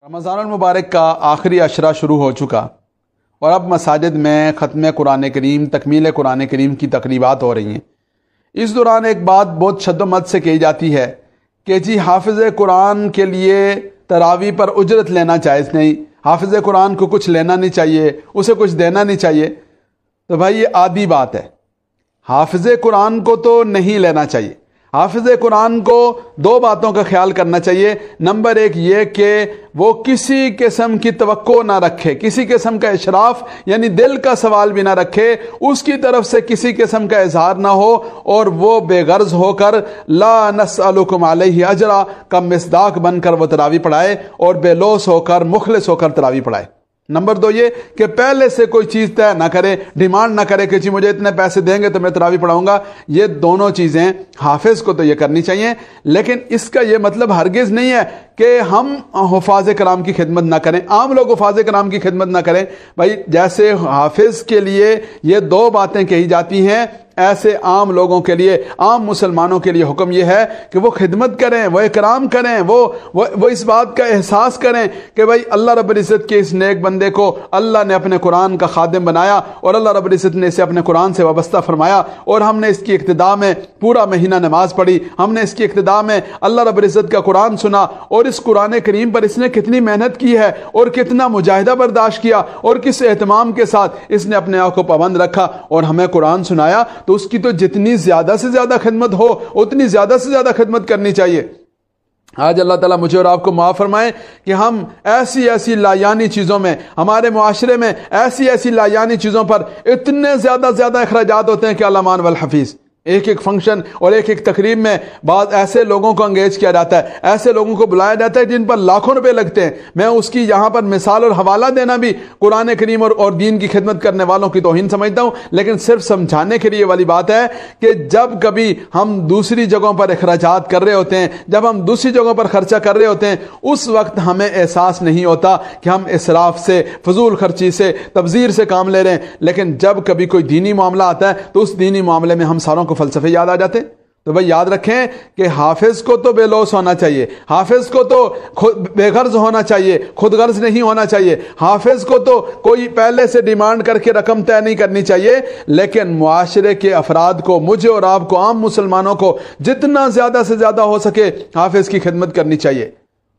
رمضان المبارک کا آخری عشرہ شروع ہو چکا اور اب مساجد میں ختم قرآن کریم، تکمیل قرآن کریم کی تقریبات ہو رہی ہیں۔ اس دوران ایک بات بہت شد و مد سے کہی جاتی ہے کہ جی حافظ قرآن کے لیے تراویح پر اجرت لینا جائز نہیں، حافظ قرآن کو کچھ لینا نہیں چاہیے، اسے کچھ دینا نہیں چاہیے۔ تو بھائی یہ آدھی بات ہے، حافظ قرآن کو تو نہیں لینا چاہیے۔ حافظ قرآن کو دو باتوں کا خیال کرنا چاہیے۔ نمبر ایک یہ کہ وہ کسی قسم کی توقع نہ رکھے، کسی قسم کا اشراف یعنی دل کا سوال بھی نہ رکھے، اس کی طرف سے کسی قسم کا اظہار نہ ہو، اور وہ بے غرض ہو کر لا نسألکم علیہ اجرا کا مصداق بن کر وہ تراویح پڑھائے اور بے لوث ہو کر، مخلص ہو کر تراویح پڑھائے۔ نمبر دو یہ کہ پہلے سے کوئی چیز طے نہ کرے، ڈیمانڈ نہ کرے کہ جی مجھے اتنے پیسے دیں گے تو میں تراویح پڑھاؤں گا۔ یہ دونوں چیزیں حافظ کو تو یہ کرنی چاہیے، لیکن اس کا یہ مطلب ہرگز نہیں ہے کہ ہم حفاظ کرام کی خدمت نہ کریں، عام لوگ حفاظ کرام کی خدمت نہ کریں۔ بھائی جیسے حافظ کے لیے یہ دو باتیں کہی جاتی ہیں، ایسے عام لوگوں کے لیے، عام مسلمانوں کے لیے حکم یہ ہے کہ وہ خدمت کریں، وہ اکرام کریں، وہ اس بات کا احساس کریں کہ بھائی اللہ رب العزت کے اس نیک بندے کو اللہ نے اپنے قرآن کا خادم بنایا اور اللہ رب العزت نے اسے اپنے قرآن سے وابستہ فرمایا، اور ہم نے اس کی اقتداء میں پورا مہینہ نماز پڑھی، ہم نے اس کی اقتداء میں اللہ رب العزت کا قرآن سنا، اور اس قرآن کریم پر اس نے کتنی محنت کی ہے اور کتنا مجاہدہ برداشت کیا اور کس اہتمام کے ساتھ اس نے اپنے آپ کو پابند رکھا اور ہمیں قرآن سنایا، تو اس کی تو جتنی زیادہ سے زیادہ خدمت ہو اتنی زیادہ سے زیادہ خدمت کرنی چاہیے۔ آج اللہ تعالیٰ مجھے اور آپ کو معاف فرمائے کہ ہم ایسی لایانی چیزوں میں، ہمارے معاشرے میں ایسی لایانی چیزوں پر اتنے زیادہ اخراجات ہوتے ہیں کہ الامان والحفیظ۔ ایک فنکشن اور ایک تقریب میں بعض ایسے لوگوں کو انگیج کیا جاتا ہے، ایسے لوگوں کو بلایا جاتا ہے جن پر لاکھوں روپے لگتے ہیں۔ میں اس کی یہاں پر مثال اور حوالہ دینا بھی قرآن کریم اور دین کی خدمت کرنے والوں کی توہین سمجھتا ہوں، لیکن صرف سمجھانے کے لیے والی بات ہے کہ جب کبھی ہم دوسری جگہوں پر اخراجات کر رہے ہوتے ہیں، جب ہم دوسری جگہوں پر خرچہ کر رہے ہوتے ہیں، اس وقت ہمیں احساس نہیں ہوتا کہ ہم اسراف سے، فضول خرچی سے، تبذیر سے کام لے رہے ہیں، لیکن جب کبھی کوئی دینی معاملہ آتا ہے تو اس دینی معاملے میں ہم ساروں کو فلسفے یاد آ جاتے ہیں۔ تو بھائی یاد رکھیں کہ حافظ کو تو بے لوث ہونا چاہیے، حافظ کو تو بے غرض ہونا چاہیے، خود غرض نہیں ہونا چاہیے، حافظ کو تو کوئی پہلے سے ڈیمانڈ کر کے رقم طے نہیں کرنی چاہیے، لیکن معاشرے کے افراد کو، مجھے اور آپ کو، عام مسلمانوں کو جتنا زیادہ سے زیادہ ہو سکے حافظ کی خدمت کرنی چاہیے۔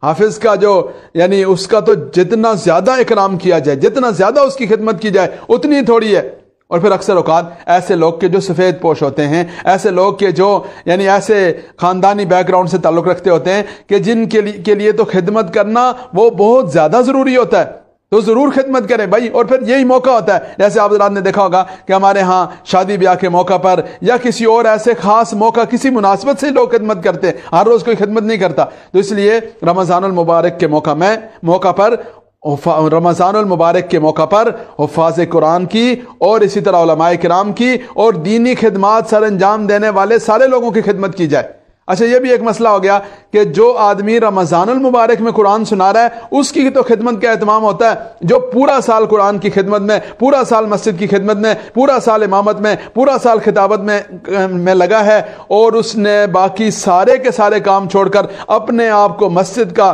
حافظ کا جو یعنی اس کا تو جتنا زیادہ اکرام کیا جائے، جتنا زیادہ اس کی خدمت کی جائے اتنی تھوڑی ہے۔ اور پھر اکثر اوقات ایسے لوگ کے جو سفید پوش ہوتے ہیں، ایسے لوگ کے جو یعنی ایسے خاندانی بیک گراؤنڈ سے تعلق رکھتے ہوتے ہیں کہ جن کے لیے تو خدمت کرنا وہ بہت زیادہ ضروری ہوتا ہے، تو ضرور خدمت کریں بھائی۔ اور پھر یہی موقع ہوتا ہے، جیسے آپ حضرات نے دیکھا ہوگا کہ ہمارے ہاں شادی بیاہ کے موقع پر یا کسی اور ایسے خاص موقع، کسی مناسبت سے لوگ خدمت کرتے ہیں، ہر روز کوئی خدمت نہیں کرتا۔ تو اس لیے رمضان المبارک کے رمضان المبارک کے موقع پر حفاظ قرآن کی اور اسی طرح علماء کرام کی اور دینی خدمات سر انجام دینے والے سارے لوگوں کی خدمت کی جائے۔ اچھا یہ بھی ایک مسئلہ ہو گیا کہ جو آدمی رمضان المبارک میں قرآن سنا رہا ہے اس کی تو خدمت کا اہتمام ہوتا ہے، جو پورا سال قرآن کی خدمت میں، پورا سال مسجد کی خدمت میں، پورا سال امامت میں، پورا سال خطابت میں لگا ہے، اور اس نے باقی سارے کے سارے کام چھوڑ کر اپنے آپ کو مسجد کا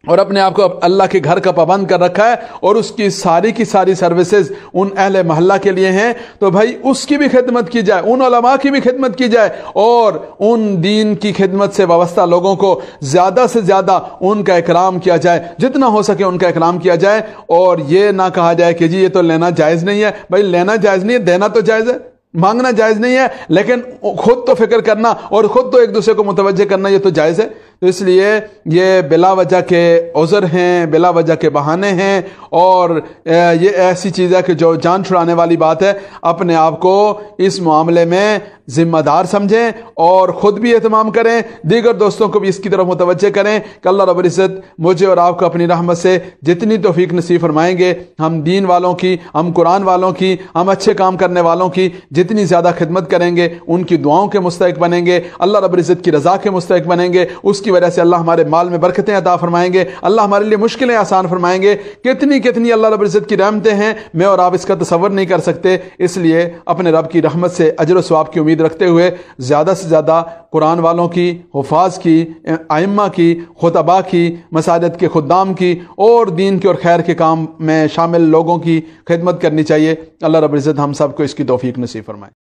اور اپنے آپ کو اللہ کے گھر کا پابند کر رکھا ہے، اور اس کی ساری سروسز ان اہل محلہ کے لیے ہیں، تو بھائی اس کی بھی خدمت کی جائے، ان علماء کی بھی خدمت کی جائے، اور ان دین کی خدمت سے وابستہ لوگوں کو زیادہ سے زیادہ ان کا اکرام کیا جائے، جتنا ہو سکے ان کا اکرام کیا جائے، اور یہ نہ کہا جائے کہ جی یہ تو لینا جائز نہیں ہے۔ بھائی لینا جائز نہیں ہے، دینا تو جائز ہے، مانگنا جائز نہیں ہے، لیکن خود تو فکر کرنا اور خود تو ایک دوسرے کو متوجہ کرنا یہ تو جائز ہے۔ تو اس لیے یہ بلا وجہ کے عذر ہیں، بلا وجہ کے بہانے ہیں، اور یہ ایسی چیز ہے کہ جو جان چھڑانے والی بات ہے۔ اپنے آپ کو اس معاملے میں ذمہ دار سمجھیں اور خود بھی اہتمام کریں، دیگر دوستوں کو بھی اس کی طرف متوجہ کریں کہ اللہ رب العزت مجھے اور آپ کو اپنی رحمت سے جتنی توفیق نصیب فرمائیں گے، ہم دین والوں کی، ہم قرآن والوں کی، ہم اچھے کام کرنے والوں کی جتنی زیادہ خدمت کریں گے، ان کی دعاؤں کے مستحق بنیں گے، اللہ رب العزت کی رضا کے مستحق بنیں گے، اس کی وجہ سے اللہ ہمارے مال میں برکتیں عطا فرمائیں گے، اللہ ہمارے لیے مشکلیں آسان فرمائیں گے۔ کتنی کتنی اللہ رب العزت کی رحمتیں ہیں، میں اور آپ اس کا تصور نہیں کر سکتے۔ اس لیے اپنے رب کی رحمت سے اجر و ثواب کی امید رکھتے ہوئے زیادہ سے زیادہ قرآن والوں کی، حفاظ کی، ائمہ کی، خطباء کی، مساجد کے خدام کی اور دین کے اور خیر کے کام میں شامل لوگوں کی خدمت کرنی چاہیے۔ اللہ رب العزت ہم سب کو اس کی توفیق نصیب فرمائے۔